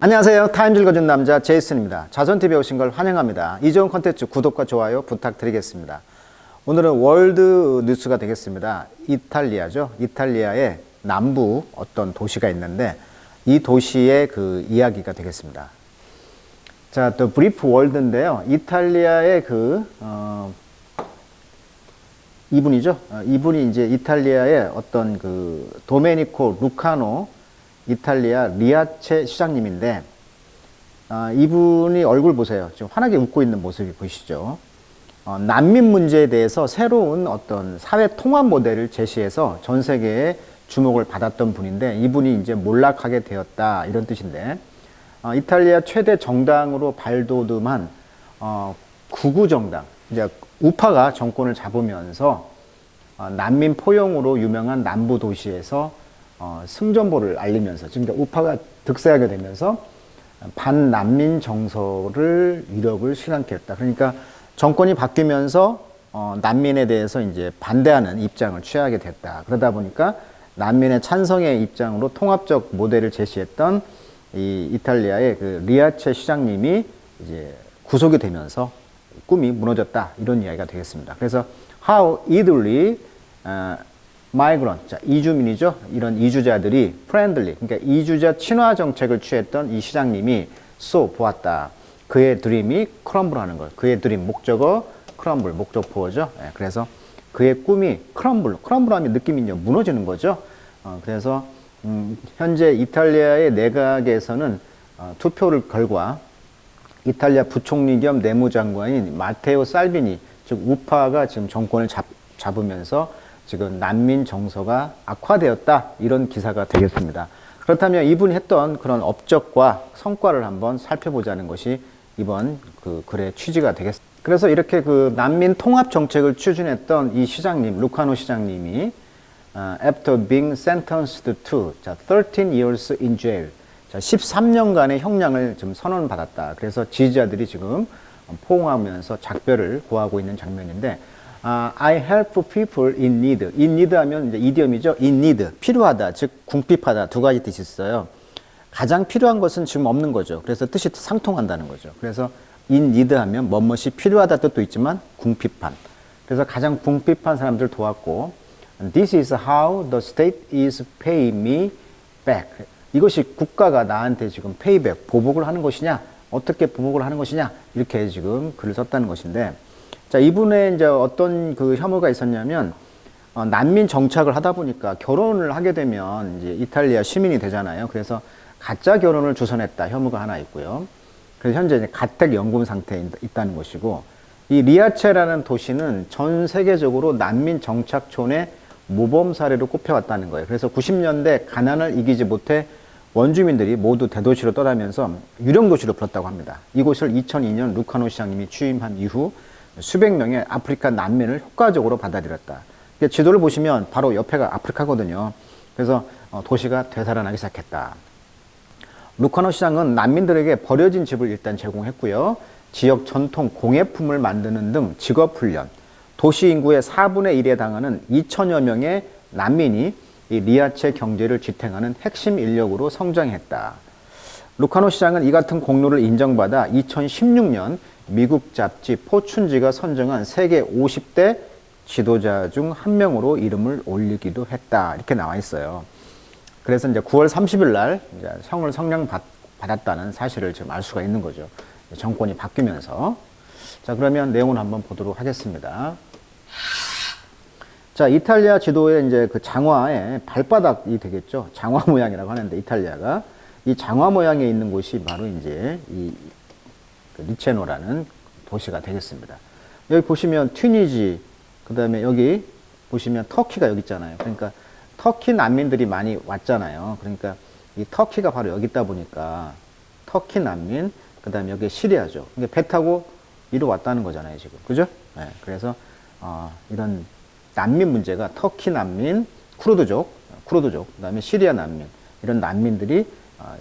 안녕하세요. 타임 읽어준 남자 제이슨입니다. 자손TV에 오신 걸 환영합니다. 이 좋은 컨텐츠 구독과 좋아요 부탁드리겠습니다. 오늘은 월드 뉴스가 되겠습니다. 이탈리아죠. 이탈리아의 남부 어떤 도시가 있는데 이 도시의 그 이야기가 되겠습니다. 자, 또 브리프 월드인데요. 이탈리아의 이분이죠. 이분이 이제 이탈리아의 어떤 그 도메니코 루카노 이탈리아 리아체 시장님인데, 이분이 얼굴 보세요. 지금 환하게 웃고 있는 모습이 보이시죠? 난민 문제에 대해서 새로운 어떤 사회 통합 모델을 제시해서 전 세계에 주목을 받았던 분인데, 이분이 이제 몰락하게 되었다, 이런 뜻인데, 이탈리아 최대 정당으로 발돋움한 구구 정당, 이제 우파가 정권을 잡으면서 난민 포용으로 유명한 남부 도시에서 승전보를 알리면서, 지금 우파가 득세하게 되면서 반난민 정서를 위력을 실현케 했다. 그러니까 정권이 바뀌면서 난민에 대해서 이제 반대하는 입장을 취하게 됐다. 그러다 보니까 난민의 찬성의 입장으로 통합적 모델을 제시했던 이 이탈리아의 그 리아체 시장님이 이제 구속이 되면서 꿈이 무너졌다, 이런 이야기가 되겠습니다. 그래서 how Italy migrant, 자, 이주민이죠. 이런 이주자들이 friendly, 그러니까 이주자 친화 정책을 취했던 이 시장님이 보았다. 그의 드림이 크럼블하는 것. 그의 드림, 목적어 크럼블, 목적보어죠. 예, 그래서 그의 꿈이 크럼블하면 느낌이 무너지는 거죠. 그래서 현재 이탈리아의 내각에서는 투표를 결과 이탈리아 부총리 겸 내무장관인 마테오 살비니, 즉 우파가 지금 정권을 잡으면서 지금 난민 정서가 악화되었다, 이런 기사가 되겠습니다. 그렇다면 이분이 했던 그런 업적과 성과를 한번 살펴보자는 것이 이번 그 글의 취지가 되겠습니다. 그래서 이렇게 그 난민 통합 정책을 추진했던 이 시장님, 루카노 시장님이 after being sentenced to 13 years in jail, 13년간의 형량을 지금 선언받았다. 그래서 지지자들이 지금 포옹하면서 작별을 고하고 있는 장면인데, I help people in need. in need 하면 이제 이디엄이죠. in need, 필요하다, 즉 궁핍하다, 두 가지 뜻이 있어요. 가장 필요한 것은 지금 없는 거죠. 그래서 뜻이 상통한다는 거죠. 그래서 in need 하면 뭐뭇이 필요하다 뜻도 있지만 궁핍한. 그래서 가장 궁핍한 사람들 도왔고, this is how the state is paying me back. 이것이 국가가 나한테 지금 페이백, 보복을 하는 것이냐, 어떻게 보복을 하는 것이냐, 이렇게 지금 글을 썼다는 것인데, 자, 이분의 이제 어떤 그 혐오가 있었냐면, 난민 정착을 하다 보니까 결혼을 하게 되면 이제 이탈리아 시민이 되잖아요. 그래서 가짜 결혼을 주선했다, 혐오가 하나 있고요. 그래서 현재 이제 가택 연금 상태에 있다는 것이고, 이 리아체라는 도시는 전 세계적으로 난민 정착촌의 모범 사례로 꼽혀왔다는 거예요. 그래서 90년대 가난을 이기지 못해 원주민들이 모두 대도시로 떠나면서 유령 도시로 불렀다고 합니다. 이곳을 2002년 루카노 시장님이 취임한 이후 수백 명의 아프리카 난민을 효과적으로 받아들였다. 지도를 보시면 바로 옆에가 아프리카거든요. 그래서 도시가 되살아나기 시작했다. 루카노 시장은 난민들에게 버려진 집을 일단 제공했고요. 지역 전통 공예품을 만드는 등 직업훈련, 도시 인구의 4분의 1에 해당하는 2천여 명의 난민이 이 리아체 경제를 지탱하는 핵심 인력으로 성장했다. 루카노 시장은 이 같은 공로를 인정받아 2016년 미국 잡지 포춘지가 선정한 세계 50대 지도자 중 한 명으로 이름을 올리기도 했다, 이렇게 나와 있어요. 그래서 이제 9월 30일 날 이제 성을 성령받았다는 사실을 지금 알 수가 있는 거죠. 정권이 바뀌면서. 자, 그러면 내용을 한번 보도록 하겠습니다. 자, 이탈리아 지도에 이제 그 장화의 발바닥이 되겠죠. 장화 모양이라고 하는데, 이탈리아가 이 장화 모양에 있는 곳이 바로 이제 이 리체노라는 도시가 되겠습니다. 여기 보시면 튀니지, 그 다음에 여기 보시면 터키가 여기 있잖아요. 그러니까 터키 난민들이 많이 왔잖아요. 그러니까 이 터키가 바로 여기 있다 보니까 터키 난민, 그 다음에 여기 시리아죠. 그러니까 배 타고 이리 왔다는 거잖아요, 지금. 그죠? 네, 그래서 이런 난민 문제가 터키 난민, 쿠르드족, 그 다음에 시리아 난민, 이런 난민들이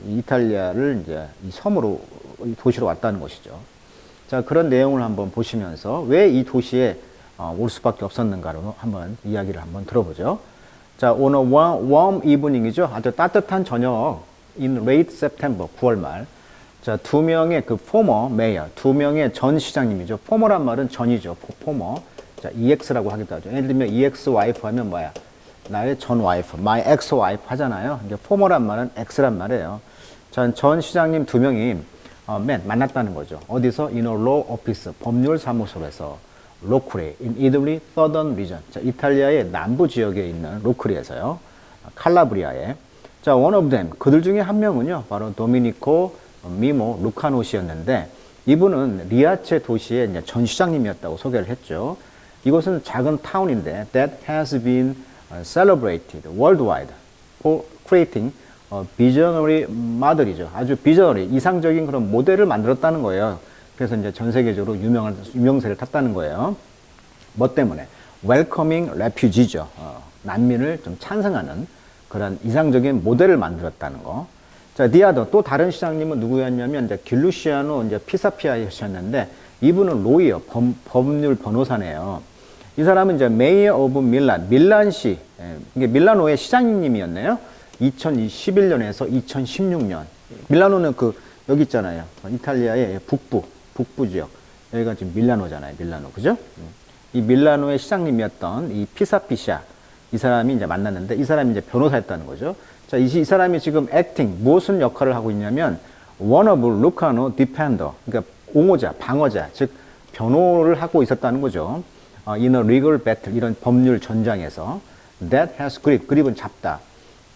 이탈리아를 이제 이 섬으로, 이 도시로 왔다는 것이죠. 자, 그런 내용을 한번 보시면서 왜 이 도시에 올 수밖에 없었는가로 한번 이야기를 한번 들어보죠. 자, 오늘 warm evening이죠. 아주 따뜻한 저녁 in late September, 9월 말. 자, 두 명의 그 former mayor, 두 명의 전 시장님이죠. former란 말은 전이죠. former. 자, EX라고 하기도 하죠. 예를 들면 EX 와이프 하면 뭐야? 나의 전 와이프, my ex wife 하잖아요. 이게 former란 말은 X란 말이에요. 전 시장님 두 명이 만났다는 거죠. 어디서? In a law office, 법률 사무소에서 로클리, in Italy, southern region. 자, 이탈리아의 남부 지역에 있는 로클리에서요. 칼라브리아에. 자, one of them, 그들 중에 한 명은요, 바로 도미니코 미모 루카노시였는데, 이분은 리아체 도시의 이제 전 시장님이었다고 소개를 했죠. 이곳은 작은 타운인데, that has been celebrated worldwide for creating visionary model이죠. 아주 비저너리, 이상적인 그런 모델을 만들었다는 거예요. 그래서 이제 전 세계적으로 유명세를 탔다는 거예요. 뭐 때문에? welcoming refugee죠. 난민을 좀 찬성하는 그런 이상적인 모델을 만들었다는 거. 자, 디아더 또 다른 시장님은 누구였냐면 이제 길루시아노 이제 피사피아이셨는데 이분은 로이어 법률 변호사네요. 이 사람은 이제 메이어 오브 밀란시, 이게 밀라노의 시장님이었네요. 2011년에서 2016년. 밀라노는 여기 있잖아요. 이탈리아의 북부 지역. 여기가 지금 밀라노잖아요. 밀라노. 그죠? 이 밀라노의 시장님이었던 이 피사피샤. 이 사람이 이제 만났는데 이 사람이 이제 변호사였다는 거죠. 자, 이 사람이 지금 acting, 무슨 역할을 하고 있냐면 one of Lucano defender. 그러니까 옹호자, 방어자, 즉 변호를 하고 있었다는 거죠. in a legal battle, 이런 법률 전장에서 that has grip, 그립은 잡다.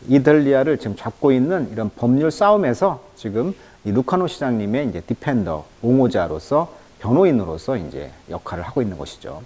이탈리아를 지금 잡고 있는 이런 법률 싸움에서 지금 이 루카노 시장님의 이제 디펜더, 옹호자로서 변호인으로서 이제 역할을 하고 있는 것이죠.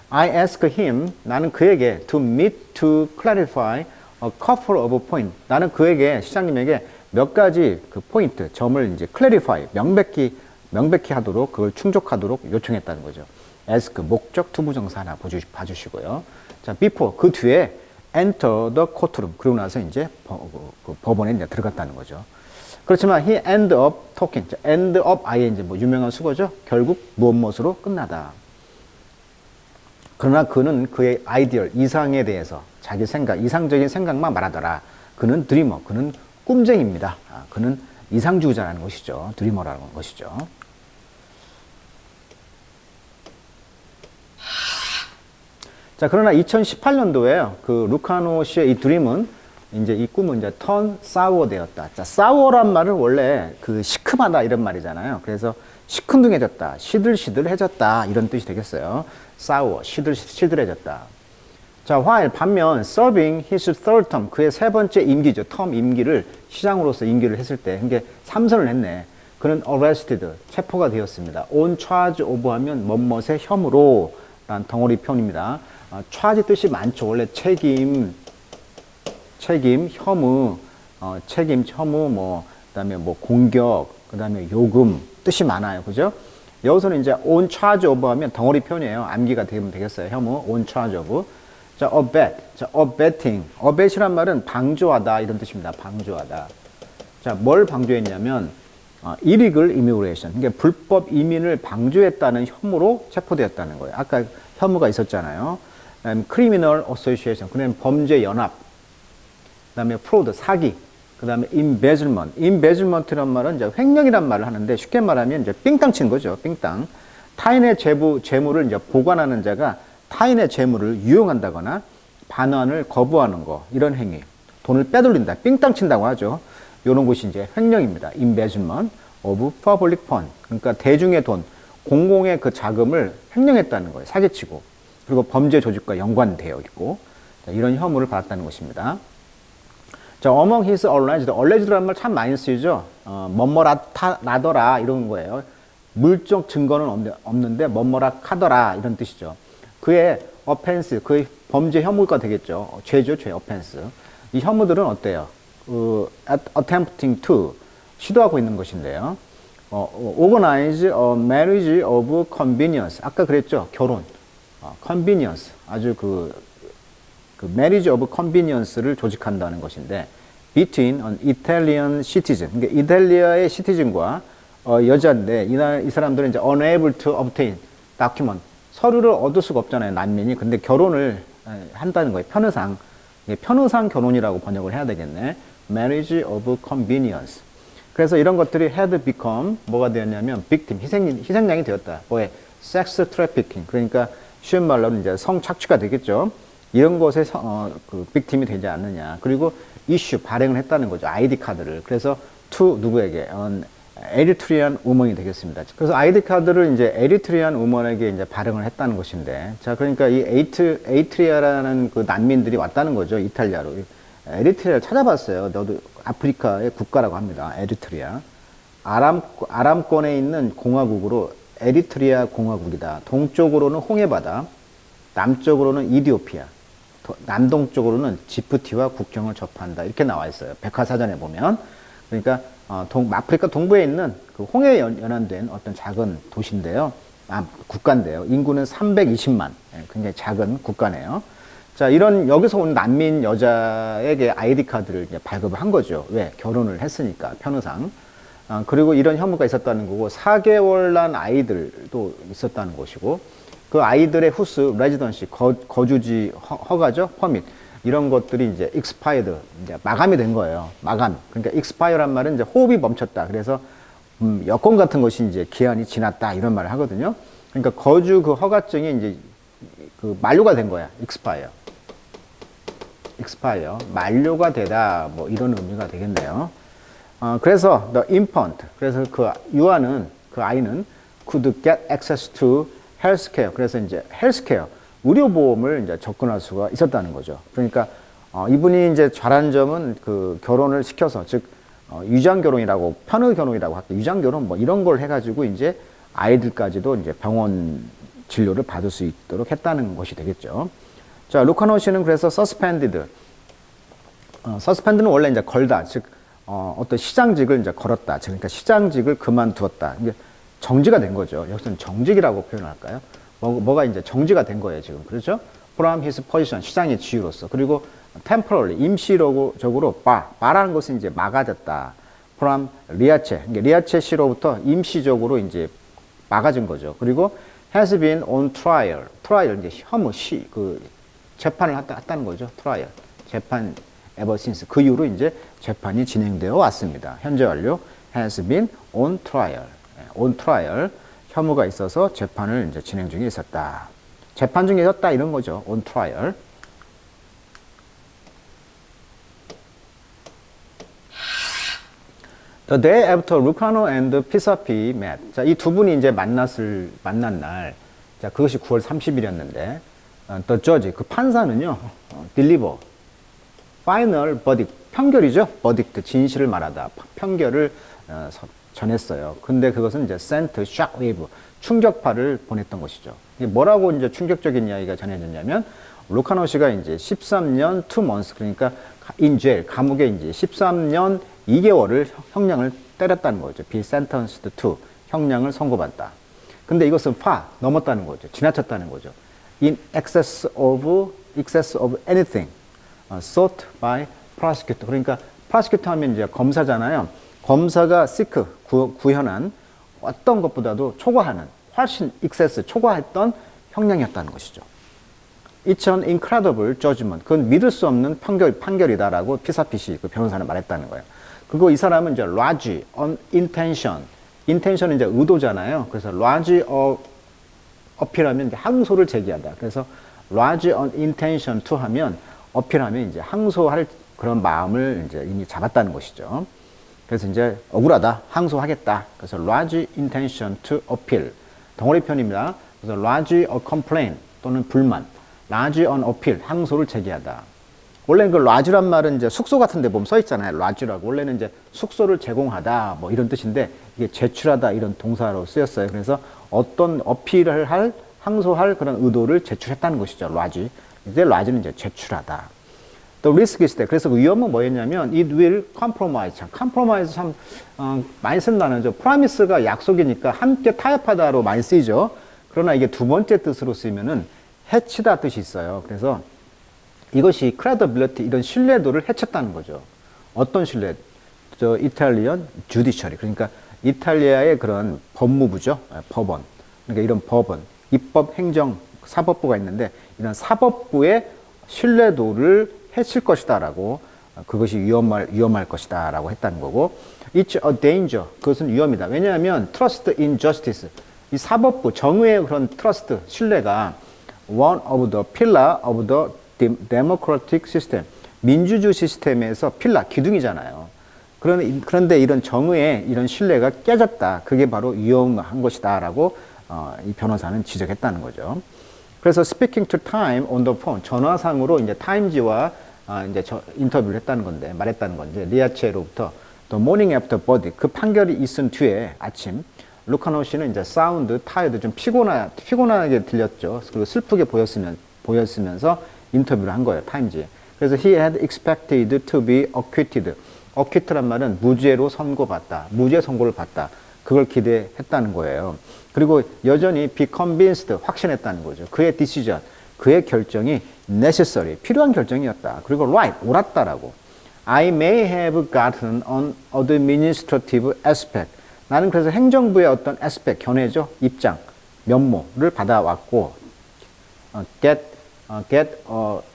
I ask him, 나는 그에게 to meet to clarify a couple of points. 나는 그에게 시장님에게 몇 가지 그 포인트, 점을 이제 clarify, 명백히 하도록 그걸 충족하도록 요청했다는 거죠. ask 목적 투부정사 하나 봐주시고요. 자, before 그 뒤에 enter the courtroom. 그러고 나서 이제 법원에 이제 들어갔다는 거죠. 그렇지만 he end up talking. end up ing 뭐 유명한 수거죠. 결국 무엇으로 끝나다. 그러나 그는 그의 아이디얼 이상에 대해서 자기 생각, 이상적인 생각만 말하더라. 그는 드리머, 그는 꿈쟁입니다. 그는 이상주의자라는 것이죠. 드리머라는 것이죠. 자, 그러나 2018년도에 그 루카노 씨의 이 드림은 이제 이 꿈은 이제 턴 사워 되었다. 자, 사워란 말은 원래 그 시큼하다 이런 말이잖아요. 그래서 시큰둥해졌다, 시들시들해졌다 이런 뜻이 되겠어요. 사워, 시들해졌다. 자, while 반면 serving his third term, 그의 세 번째 임기죠. 텀 임기를 시장으로서 임기를 했을 때, 그게 3선을 했네. 그는 arrested, 체포가 되었습니다. on charge of 하면 뭐뭇의 혐의로 라는 덩어리 표현입니다. charge 뜻이 많죠. 원래 책임, 혐의, 뭐, 그 다음에 뭐 공격, 그 다음에 요금, 뜻이 많아요. 그죠? 여기서는 이제 on charge of 하면 덩어리 표현이에요. 암기가 되면 되겠어요. 혐의, on charge of. 자, abet. 자, abetting. abet이란 말은 방조하다 이런 뜻입니다. 방조하다. 자, 뭘 방조했냐면 illegal immigration. 그러니까 불법 이민을 방조했다는 혐의로 체포되었다는 거예요. 아까 혐의가 있었잖아요. criminal association. 그다음에 범죄 연합. 그다음에 fraud, 사기. 그다음에 embezzlement. embezzlement란 말은 이제 횡령이란 말을 하는데 쉽게 말하면 이제 삥땅 치는 거죠. 삥땅. 타인의 재물을 이제 보관하는 자가 타인의 재물을 유용한다거나 반환을 거부하는 거, 이런 행위. 돈을 빼돌린다. 삥땅 친다고 하죠. 이런 것이 이제 횡령입니다. embezzlement of public fund. 그러니까 대중의 돈, 공공의 그 자금을 횡령했다는 거예요. 사기치고. 그리고 범죄 조직과 연관되어 있고. 자, 이런 혐의를 받았다는 것입니다. 자, among his alleged라는 말 참 많이 쓰이죠. 뭐뭐라더라 이런 거예요. 물적 증거는 없는데 뭐뭐라 카더라 이런 뜻이죠. 그의 offense, 그의 범죄 혐의가 되겠죠. 죄죠, 죄, offense. 이 혐의들은 어때요? attempting to, 시도하고 있는 것인데요. organize a marriage of convenience. 아까 그랬죠, 결혼. convenience, 아주 그 marriage of convenience를 조직한다는 것인데, between an Italian citizen. 그러니까 이탈리아의 시티즌과 여자인데, 이 사람들은 이제 unable to obtain document. 서류를 얻을 수가 없잖아요, 난민이. 근데 결혼을 한다는 거예요. 편의상 결혼이라고 번역을 해야 되겠네. marriage of convenience. 그래서 이런 것들이 had become 뭐가 되었냐면 victim, 희생양이 되었다. 뭐에? sex trafficking. 그러니까 쉬운 말로 이제 성착취가 되겠죠. 이런 것에 그 victim이 되지 않느냐. 그리고 issue, 발행을 했다는 거죠. 아이디 카드를. 그래서 to 누구에게? 에리트리안 우먼이 되겠습니다. 그래서 아이디 카드를 이제 에리트리안 우먼에게 이제 발행을 했다는 것인데, 자, 그러니까 이 에리트리아라는 그 난민들이 왔다는 거죠. 이탈리아로. 에리트리아를 찾아봤어요. 너도 아프리카의 국가라고 합니다. 에리트리아. 아람권에 있는 공화국으로 에리트리아 공화국이다. 동쪽으로는 홍해바다, 남쪽으로는 이디오피아, 남동쪽으로는 지부티와 국경을 접한다. 이렇게 나와 있어요. 백과사전에 보면. 그러니까 아프리카 동부에 있는 그 홍해에 연안된 어떤 작은 도시인데요. 국가인데요. 인구는 320만. 굉장히 작은 국가네요. 자, 여기서 온 난민 여자에게 아이디 카드를 이제 발급을 한 거죠. 왜? 결혼을 했으니까, 편의상. 그리고 이런 혐의가 있었다는 거고, 4개월 난 아이들도 있었다는 것이고, 그 아이들의 후스, 레지던시, 거주지 허가죠? 퍼밋. 이런 것들이 이제 expired, 이제 마감이 된 거예요. 마감. 그러니까 expire란 말은 이제 호흡이 멈췄다. 그래서 여권 같은 것이 이제 기한이 지났다. 이런 말을 하거든요. 그러니까 거주 그 허가증이 이제 그 만료가 된 거야. expire. 만료가 되다. 뭐 이런 의미가 되겠네요. 그래서 the infant, 그래서 그 유아는, 그 아이는 could get access to healthcare. 그래서 이제 healthcare, 의료보험을 이제 접근할 수가 있었다는 거죠. 그러니까 이분이 이제 잘한 점은 그 결혼을 시켜서, 즉 유장결혼이라고, 편의결혼이라고 할게요. 유장결혼 뭐 이런 걸 해가지고 이제 아이들까지도 이제 병원 진료를 받을 수 있도록 했다는 것이 되겠죠. 자, 루카노 씨는 그래서 suspended. suspend는 원래 이제 걸다, 즉 어떤 시장직을 이제 걸었다. 그러니까 시장직을 그만두었다. 이게 정지가 된 거죠. 여기서는 정직이라고 표현할까요? 뭐가 이제 정지가 된 거예요, 지금. 그렇죠? From his position, 시장의 지위로서. 그리고 temporarily, 임시적으로 바라는 것은 이제 막아졌다. From 리아체, 리아체 씨로부터 임시적으로 이제 막아진 거죠. 그리고 has been on trial, 이제 혐의, 그 재판을 했다는 거죠. trial, 재판 ever since. 그 이후로 이제 재판이 진행되어 왔습니다. 현재 완료, has been on trial, on trial. 혐의가 있어서 재판을 이제 진행 중에 있었다. 재판 중에 있었다 이런 거죠. on trial. The day after Lucano and Pisappi met. 자, 이 두 분이 이제 만난 날. 자, 그것이 9월 30일이었는데, the judge, 그 판사는요, deliver, final verdict, 판결이죠. verdict, 진실을 말하다. 판결을 전했어요. 근데 그것은 이제 sent shockwave, 충격파를 보냈던 것이죠. 이게 뭐라고 이제 충격적인 이야기가 전해졌냐면, 루카노 씨가 이제 13년 2 months, 그러니까 in jail, 감옥에 이제 13년 2개월을 형량을 때렸다는 거죠. be sentenced to, 형량을 선고받다. 근데 이것은 넘었다는 거죠. 지나쳤다는 거죠. in excess of anything sought by prosecutor. 그러니까 prosecutor 하면 이제 검사잖아요. 검사가 seek, 구현한 어떤 것보다도 초과하는, 훨씬 excess, 초과했던 형량이었다는 것이죠. It's an incredible judgment. 그건 믿을 수 없는 판결이다라고 피사피시, 그 변호사는 말했다는 거예요. 그리고 이 사람은 이제 large on intention. intention은 이제 의도잖아요. 그래서 large appeal하면 이제 항소를 제기하다. 그래서 large on intention to 하면, appeal하면 이제 항소할 그런 마음을 이제 이미 잡았다는 것이죠. 그래서 이제 억울하다, 항소하겠다. 그래서 large intention to appeal. 덩어리 편입니다. 그래서 large a complaint 또는 불만. large on appeal, 항소를 제기하다. 원래는 그 large란 말은 이제 숙소 같은 데 보면 써 있잖아요. large라고. 원래는 이제 숙소를 제공하다, 뭐 이런 뜻인데, 이게 제출하다 이런 동사로 쓰였어요. 그래서 어떤 어필을 항소할 그런 의도를 제출했다는 것이죠. large. 이제 large는 이제 제출하다. 또 risk is there. 그래서 그 위험은 뭐였냐면, it will compromise. 참, compromise 참, 많이 쓴 단어죠. promise가 약속이니까 함께 타협하다로 많이 쓰이죠. 그러나 이게 두 번째 뜻으로 쓰이면은 해치다 뜻이 있어요. 그래서 이것이 credibility, 이런 신뢰도를 해쳤다는 거죠. 어떤 신뢰? 이탈리안 judiciary. 그러니까 이탈리아의 그런 법무부죠. 법원. 그러니까 이런 법원, 입법, 행정, 사법부가 있는데, 이런 사법부의 신뢰도를 해칠 것이다라고 그것이 위험할 것이다 라고 했다는 거고, it's a danger, 그것은 위험이다. 왜냐하면 trust in justice, 이 사법부 정의의 그런 트러스트, 신뢰가 one of the pillar of the democratic system, 민주주의 시스템에서 필라, 기둥이잖아요. 그런데 이런 정의의 이런 신뢰가 깨졌다. 그게 바로 위험한 것이다 라고 이 변호사는 지적했다는 거죠. 그래서 speaking to Time on the phone, 전화상으로 이제 타임지와 이제 인터뷰를 했다는 건데, 말했다는 건데, 리아체로부터 the morning after verdict, 그 판결이 있은 뒤에 아침, 루카노 씨는 이제 sound tired, 좀 피곤하게 들렸죠. 그리고 슬프게 보였으면서 인터뷰를 한 거예요, 타임지에. 그래서 he had expected to be acquitted. acquit란 말은 무죄로 선고받다, 무죄 선고를 받다. 그걸 기대했다는 거예요. 그리고 여전히 be convinced, 확신했다는 거죠. 그의 decision, 그의 결정이 necessary, 필요한 결정이었다. 그리고 right, 옳았다라고. I may have gotten on administrative aspect. 나는 그래서 행정부의 어떤 aspect, 견해죠, 입장, 면모를 받아왔고, get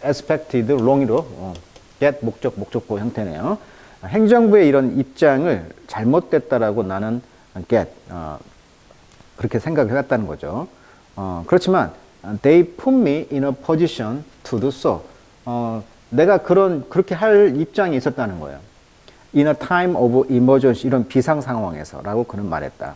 expected wrong으로 get 목적보 형태네요. 행정부의 이런 입장을 잘못됐다라고 나는 get 그렇게 생각을 해왔다는 거죠. 그렇지만 they put me in a position to do so. 내가 그렇게 할 입장이 있었다는 거예요. In a time of emergency, 이런 비상 상황에서라고 그는 말했다.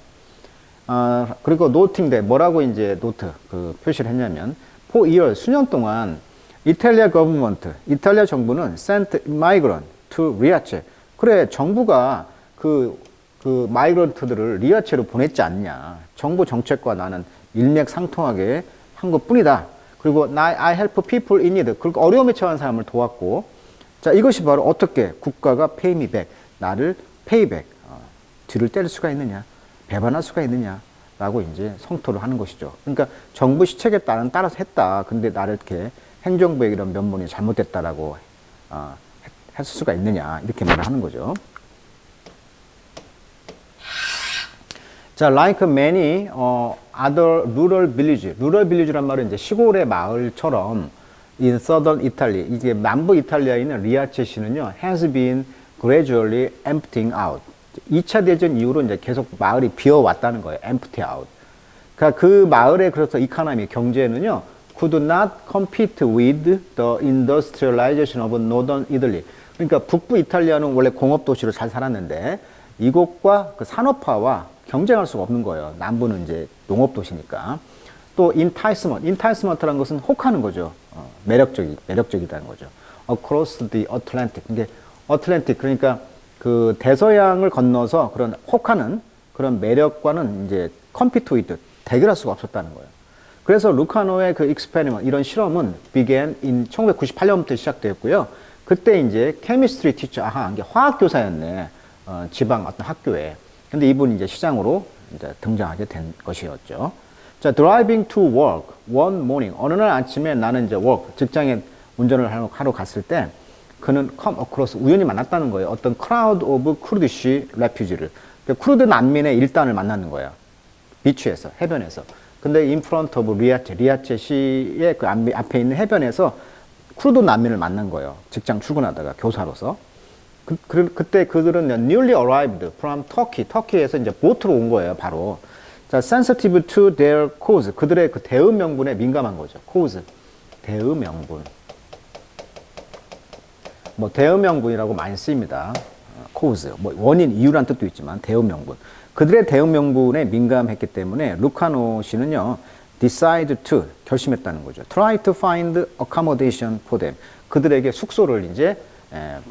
그리고 noting that, 뭐라고 이제 노트 그 표시를 했냐면, for years, 수년 동안 이탈리아 government, 이탈리아 정부는 sent migrant to Riace. 그래, 정부가 그 마이그런트들을 리아체로 보냈지 않냐. 정부 정책과 나는 일맥상통하게 한 것뿐이다. 그리고 I help people in need. 그리고 어려움에 처한 사람을 도왔고, 자, 이것이 바로 어떻게 국가가 pay me back, 나를 pay back, 뒤를 때릴 수가 있느냐, 배반할 수가 있느냐 라고 이제 성토를 하는 것이죠. 그러니까 정부 시책에 따라서 했다. 근데 나를 이렇게 행정부의 이런 면모이 잘못됐다라고 했을 수가 있느냐, 이렇게 말을 하는 거죠. 자, like many other rural village란 말은 이제 시골의 마을처럼 in southern Italy, 이게 남부 이탈리아에 있는 리아체시는요, has been gradually emptying out. 2차 대전 이후로 이제 계속 마을이 비어왔다는 거예요. empty out. 그러니까 그 마을의 그래서 이코노미, 경제는요, could not compete with the industrialization of northern Italy. 그러니까 북부 이탈리아는 원래 공업 도시로 잘 살았는데 이곳과 그 산업화와 경쟁할 수가 없는 거예요. 남부는 이제 농업 도시니까. 또 enticement, 란 것은 혹하는 거죠. 매력적이다는 거죠. across the Atlantic. 이게 Atlantic, 그러니까 그 대서양을 건너서 그런 혹하는 그런 매력과는 이제 compete with, 대결할 수가 없었다는 거예요. 그래서 루카노의 그 experiment, 이런 실험은 began in 1998년부터 시작되었고요. 그때 이제 chemistry teacher, 이게 화학 교사였네. 지방 어떤 학교에. 근데 이분이 이제 시장으로 이제 등장하게 된 것이었죠. 자, driving to work one morning. 어느 날 아침에 나는 이제 직장에 운전을 하러 갔을 때 그는 come across, 우연히 만났다는 거예요. 어떤 crowd of Kurdish refugee를. 그러니까 쿠르드 난민의 일단을 만나는 거예요. 비치에서, 해변에서. 근데 in front of 리아체 시의 그 앞에 있는 해변에서 쿠르드 난민을 만난 거예요. 직장 출근하다가 교사로서. 그때 그들은 newly arrived from Turkey, 터키에서 이제 보트로 온 거예요, 바로. 자, sensitive to their cause, 그들의 그 대응 명분에 민감한 거죠. cause, 대응 명분. 뭐 대응 명분이라고 많이 쓰입니다. cause, 뭐 원인, 이유란 뜻도 있지만 대응 명분. 그들의 대응 명분에 민감했기 때문에 루카노 씨는요, decide to, 결심했다는 거죠. try to find accommodation for them. 그들에게 숙소를 이제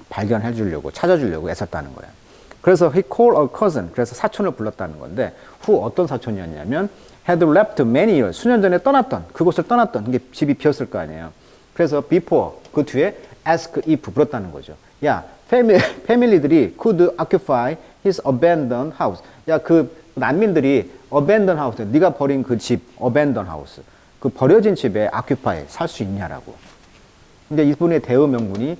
발견해 주려고, 찾아주려고 애썼다는 거예요. 그래서 he called a cousin, 그래서 사촌을 불렀다는 건데, 어떤 사촌이었냐면 had left many years, 수년 전에 그곳을 떠났던, 이게 집이 비었을 거 아니에요. 그래서 before, 그 뒤에 ask if 불렀다는 거죠. 야, 패밀리들이 could occupy his abandoned house. 야, 그 난민들이 abandoned house, 네가 버린 그 집, abandoned house, 그 버려진 집에 occupy, 살 수 있냐라고. 근데 이분의 대응 명분이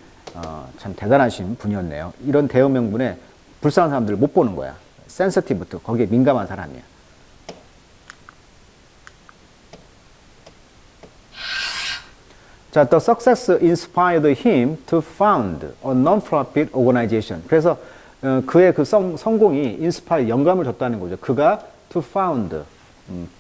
참 대단하신 분이었네요. 이런 대응 명분에 불쌍한 사람들을 못 보는 거야. 센서티브부터 거기에 민감한 사람이야. 자, the success inspired him to found a non-profit organization. 그래서 그의 그 성공이 inspire, 영감을 줬다는 거죠. 그가 to found,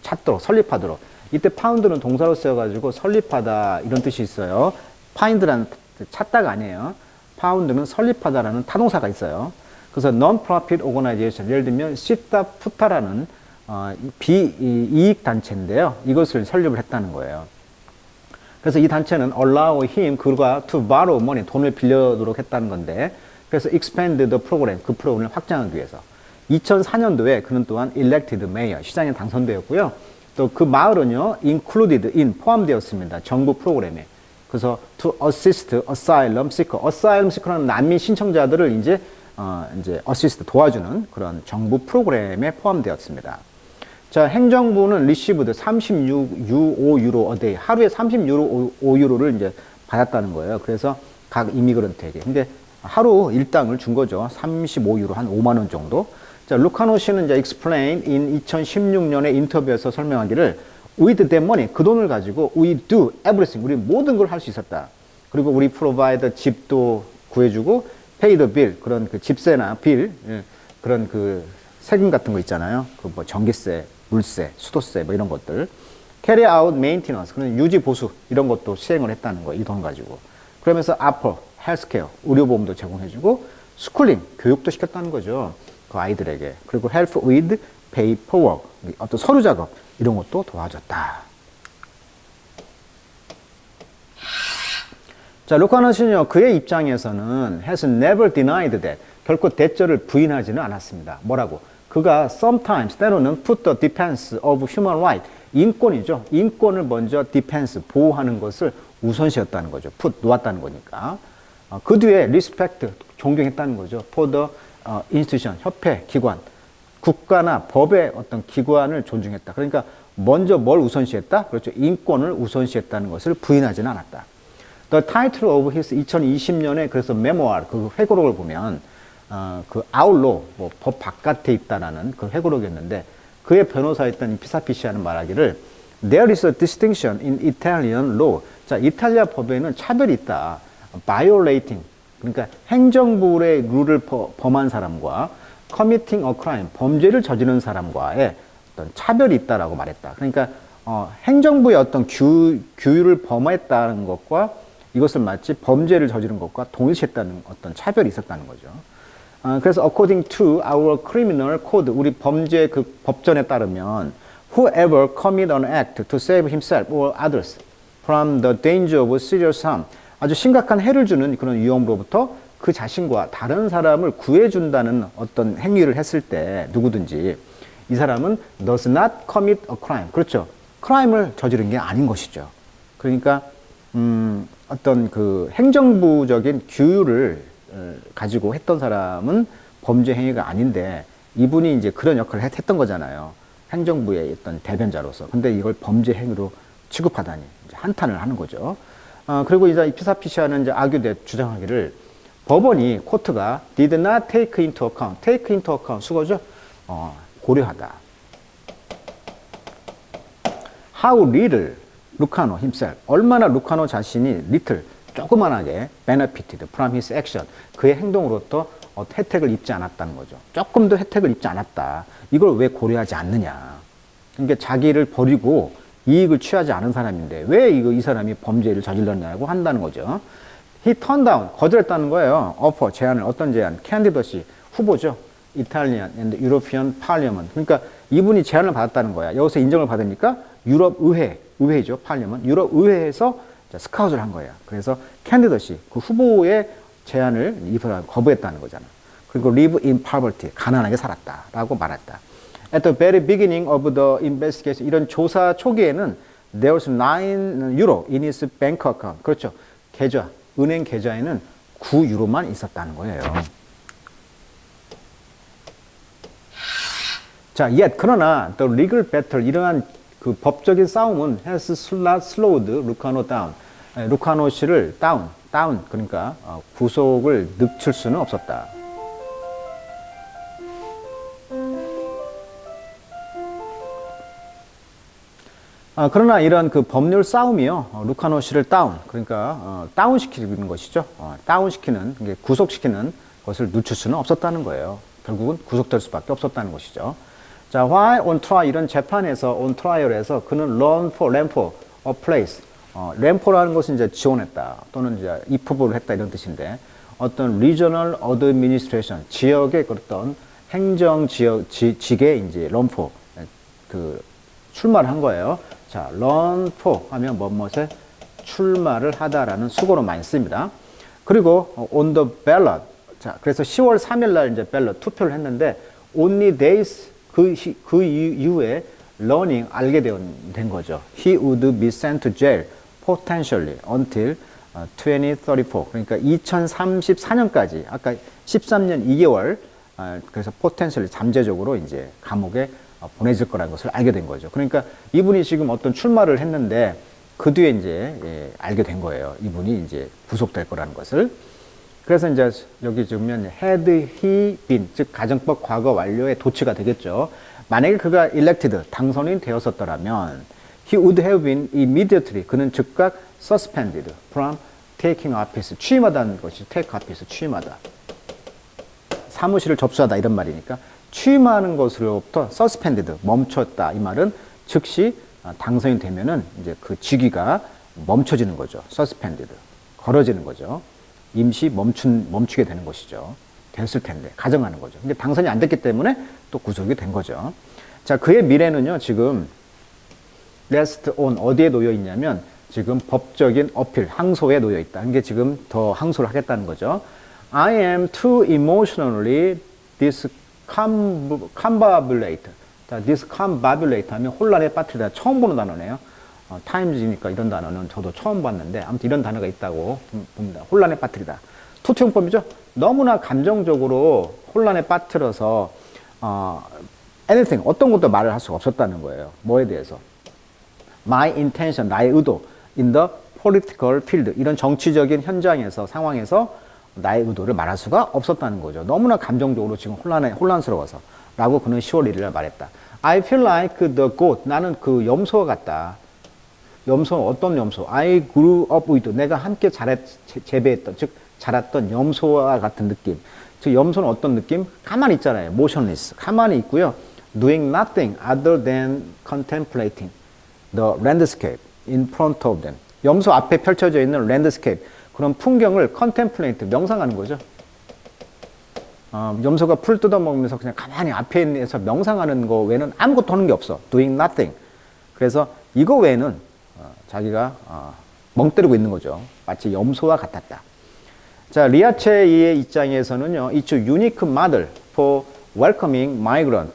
찾도록, 설립하도록. 이때 found는 동사로 쓰여가지고 설립하다 이런 뜻이 있어요. find라는 찾다가 아니에요. found는 설립하다라는 타동사가 있어요. 그래서 non-profit organization, 예를 들면 시타푸타라는 비이익 단체인데요. 이것을 설립을 했다는 거예요. 그래서 이 단체는 allow him, 그가 to borrow money, 돈을 빌려도록 했다는 건데, 그래서 expand the program, 그 프로그램을 확장하기 위해서. 2004년도에 그는 또한 elected mayor, 시장에 당선되었고요. 또 그 마을은요, included in, 포함되었습니다. 정부 프로그램에. 그래서 to assist asylum seeker, asylum seeker라는 난민 신청자들을 이제 assist, 도와주는 그런 정부 프로그램에 포함되었습니다. 자, 행정부는 received 36유로 a day, 하루에 36유로를 이제 받았다는 거예요. 그래서 각 이미그런트에게. 근데 하루 일당을 준 거죠. 35유로, 한 5만 원 정도. 자, 루카노 씨는 이제 explain in 2016년에 인터뷰에서 설명하기를 with that money, 그 돈을 가지고 we do everything, 우리 모든 걸 할 수 있었다. 그리고 우리 provide 집도 구해주고 pay the bill, 그런 그 집세나 빌, 그런 그 세금 같은 거 있잖아요. 그 뭐 전기세, 물세, 수도세 뭐 이런 것들. carry out maintenance, 그런 유지 보수 이런 것도 시행을 했다는 거예요. 이 돈 가지고. 그러면서 upper, healthcare, 의료보험도 제공해주고 schooling, 교육도 시켰다는 거죠. 그 아이들에게. 그리고 help with paperwork, 어떤 서류 작업 이런 것도 도와줬다. 자, 루카노 씨는요, 그의 입장에서는 has never denied that, 결코 대절을 부인하지는 않았습니다. 뭐라고? 그가 sometimes, 때로는 put the defense of human right, 인권이죠. 인권을 먼저 defense, 보호하는 것을 우선시했다는 거죠. put, 놓았다는 거니까. 그 뒤에 respect, 존경했다는 거죠. for the institution, 협회, 기관, 국가나 법의 어떤 기관을 존중했다. 그러니까 먼저 뭘 우선시했다? 그렇죠. 인권을 우선시했다는 것을 부인하지는 않았다. The title of his 2020년에 그래서 memoir, 그 회고록을 보면 그 outlaw, 뭐 법 바깥에 있다라는 그 회고록이었는데 그의 변호사였던 피사피시아는 말하기를 There is a distinction in Italian law. 자, 이탈리아 법에는 차별이 있다. Violating, 그러니까 행정부의 룰을 범한 사람과 committing a crime, 범죄를 저지른 사람과의 어떤 차별이 있다라고 말했다. 그러니까 행정부의 어떤 규율을 범했다는 것과 이것을 마치 범죄를 저지른 것과 동일시했다는 어떤 차별이 있었다는 거죠. 그래서 according to our criminal code, 우리 범죄 그 법전에 따르면 whoever commit an act to save himself or others from the danger of serious harm, 아주 심각한 해를 주는 그런 위험으로부터 그 자신과 다른 사람을 구해준다는 어떤 행위를 했을 때 누구든지 이 사람은 does not commit a crime. 그렇죠. 크라임을 저지른 게 아닌 것이죠. 그러니까 어떤 그 행정부적인 규율을 가지고 했던 사람은 범죄 행위가 아닌데 이분이 이제 그런 역할을 했던 거잖아요. 행정부의 어떤 대변자로서. 근데 이걸 범죄 행위로 취급하다니 이제 한탄을 하는 거죠. 그리고 이제 피사피시아는 이제 아규대 주장하기를 법원이 코트가 did not take into account, take into account 수거죠. 고려하다. How little 루카노 himself, 얼마나 루카노 자신이 little, 조그만하게 benefited from his action, 그의 행동으로부터 혜택을 입지 않았다는 거죠. 조금도 혜택을 입지 않았다. 이걸 왜 고려하지 않느냐. 그러니까 자기를 버리고 이익을 취하지 않은 사람인데 왜 이 사람이 범죄를 저질렀냐고 한다는 거죠. He turned down, 거절했다는 거예요. offer, 제안을, 어떤 제안? candidacy, 후보죠. Italian and European Parliament. 그러니까 이분이 제안을 받았다는 거야. 여기서 인정을 받으니까 유럽 의회죠. parliament. 유럽 의회에서 스카웃을 한 거예요. 그래서 candidacy, 그 후보의 제안을 이 사람이 거부했다는 거잖아. 그리고 live in poverty, 가난하게 살았다라고 말했다. At the very beginning of the investigation, 이런 조사 초기에는 there was 9 euro in his bank account. 그렇죠. 계좌, 은행 계좌에는 9유로만 있었다는 거예요. 자, yet 그러나 the legal battle, 이러한 그 법적인 싸움은 has slowed 루카노 down. 루카노 씨를 down 그러니까 구속을 늦출 수는 없었다. 그러나 이런 그 법률 싸움이요, 루카노 씨를 그러니까 다운시키는 것이죠. 다운시키는, 구속시키는 것을 늦출 수는 없었다는 거예요. 결국은 구속될 수밖에 없었다는 것이죠. 자, while on trial, 이런 재판에서 on trial에서 그는 run for a place, 램포라는 것은 이제 지원했다 또는 이제 입후보를 했다 이런 뜻인데 어떤 regional administration 지역의 어떤 행정 직에 이제 런포 그 출마를 한 거예요. 자, 런포 하면 뭐뭐에 출마를 하다라는 수고로 많이 씁니다. 그리고 on the ballot. 자, 그래서 10월 3일 날 이제 밸럿 투표를 했는데 only days 그 이후에 learning 알게 된 거죠. He would be sent to jail potentially until 2034. 그러니까 2034년까지 아까 13년 2개월 그래서 potentially 잠재적으로 이제 감옥에 보내질 거라는 것을 알게 된 거죠. 그러니까 이분이 지금 어떤 출마를 했는데 그 뒤에 이제 알게 된 거예요. 이분이 이제 구속될 거라는 것을. 그래서 이제 여기 보면 had he been 즉 가정법 과거 완료의 도치가 되겠죠. 만약에 그가 elected 당선이 되었었더라면 he would have been immediately 그는 즉각 suspended from taking office 취임하다는 것이 take office 취임하다. 사무실을 접수하다 이런 말이니까 취임하는 것으로부터 suspended 멈췄다 이 말은 즉시 당선이 되면은 이제 그 직위가 멈춰지는 거죠. suspended 걸어지는 거죠. 임시 멈추게 되는 것이죠. 됐을 텐데 가정하는 거죠. 근데 당선이 안 됐기 때문에 또 구속이 된 거죠. 자, 그의 미래는요 지금 rest on 어디에 놓여 있냐면 지금 법적인 어필 항소에 놓여 있다. 이게 지금 더 항소를 하겠다는 거죠. I am too emotionally discombobulated. 자, discombobulate 하면 혼란에 빠뜨리다. 처음 보는 단어네요. 타임즈니까 이런 단어는 저도 처음 봤는데 아무튼 이런 단어가 있다고 봅니다. 혼란에 빠뜨리다. 투투용법이죠. 너무나 감정적으로 혼란에 빠뜨려서 anything 어떤 것도 말을 할 수가 없었다는 거예요. 뭐에 대해서? My intention 나의 의도 in the political field 이런 정치적인 현장에서 상황에서 나의 의도를 말할 수가 없었다는 거죠. 너무나 감정적으로 지금 혼란스러워서 라고 그는 10월 1일 날 말했다. I feel like the goat 나는 그 염소와 같다. 염소 어떤 염소? I grew up with 내가 함께 재배했던 즉 자랐던 염소와 같은 느낌. 즉 염소는 어떤 느낌? 가만히 있잖아요. motionless 가만히 있고요. doing nothing other than contemplating the landscape in front of them. 염소 앞에 펼쳐져 있는 landscape 그런 풍경을 contemplate 명상하는 거죠. 염소가 풀 뜯어먹으면서 그냥 가만히 앞에서 명상하는 거 외에는 아무것도 하는 게 없어. doing nothing. 그래서 이거 외에는 자기가 멍 때리고 있는 거죠. 마치 염소와 같았다. 자, 리아체의 입장에서는요, it's a unique model for welcoming migrant.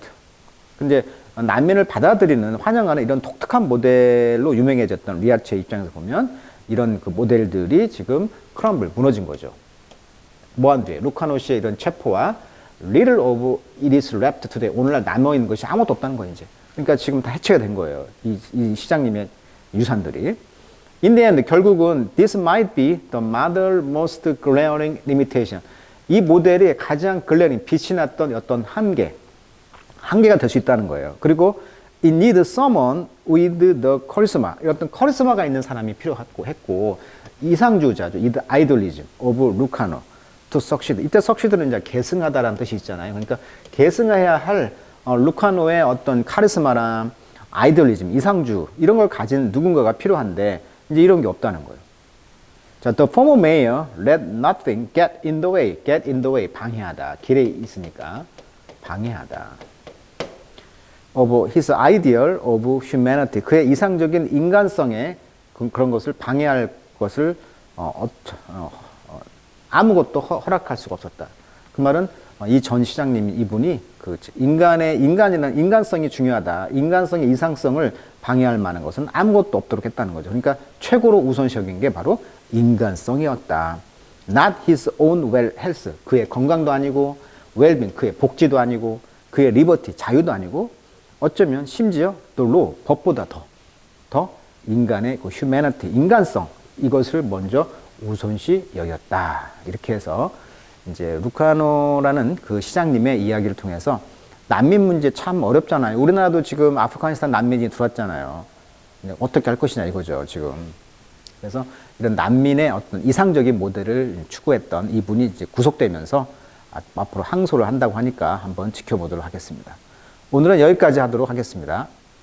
근데 난민을 받아들이는, 환영하는 이런 독특한 모델로 유명해졌던 리아체 입장에서 보면 이런 그 모델들이 지금 크럼블, 무너진 거죠. 뭐한 뒤에 루카노 씨의 이런 체포와 little of it is left today. 오늘날 남아있는 것이 아무것도 없다는 거예요, 이제. 그러니까 지금 다 해체가 된 거예요. 이 시장님의 유산들이. In the end, 결국은 this might be the mother most glaring limitation. 이 모델이 가장 glaring, 빛이 났던 어떤 한계가 될 수 있다는 거예요. 그리고 it needs someone with the charisma. 어떤 카리스마가 있는 사람이 필요했고, 이상주의자죠. idealism of Lucano to succeed. 이때 succeed는 이제 계승하다라는 뜻이 있잖아요. 그러니까 계승해야 할 루카노의 어떤 카리스마랑 아이돌리즘, 이상주 이런 걸 가진 누군가가 필요한데 이제 이런 게 없다는 거예요. 자, the former mayor let nothing get in the way. get in the way 방해하다. 길에 있으니까 방해하다. of his ideal of humanity. 그의 이상적인 인간성의 그런 것을 방해할 것을 아무것도 허락할 수가 없었다. 그 말은 이 전 시장님 이분이 그 인간성이 중요하다. 인간성의 이상성을 방해할 만한 것은 아무것도 없도록 했다는 거죠. 그러니까 최고로 우선시 여긴 게 바로 인간성이었다. Not his own well health. 그의 건강도 아니고 well-being. 그의 복지도 아니고 그의 liberty. 자유도 아니고 어쩌면 심지어 the law. 법보다 더 인간의 그 humanity. 인간성. 이것을 먼저 우선시 여겼다. 이렇게 해서 이제 루카노라는 그 시장님의 이야기를 통해서 난민 문제 참 어렵잖아요. 우리나라도 지금 아프가니스탄 난민이 들어왔잖아요. 어떻게 할 것이냐 이거죠, 지금. 그래서 이런 난민의 어떤 이상적인 모델을 추구했던 이분이 이제 구속되면서 앞으로 항소를 한다고 하니까 한번 지켜보도록 하겠습니다. 오늘은 여기까지 하도록 하겠습니다.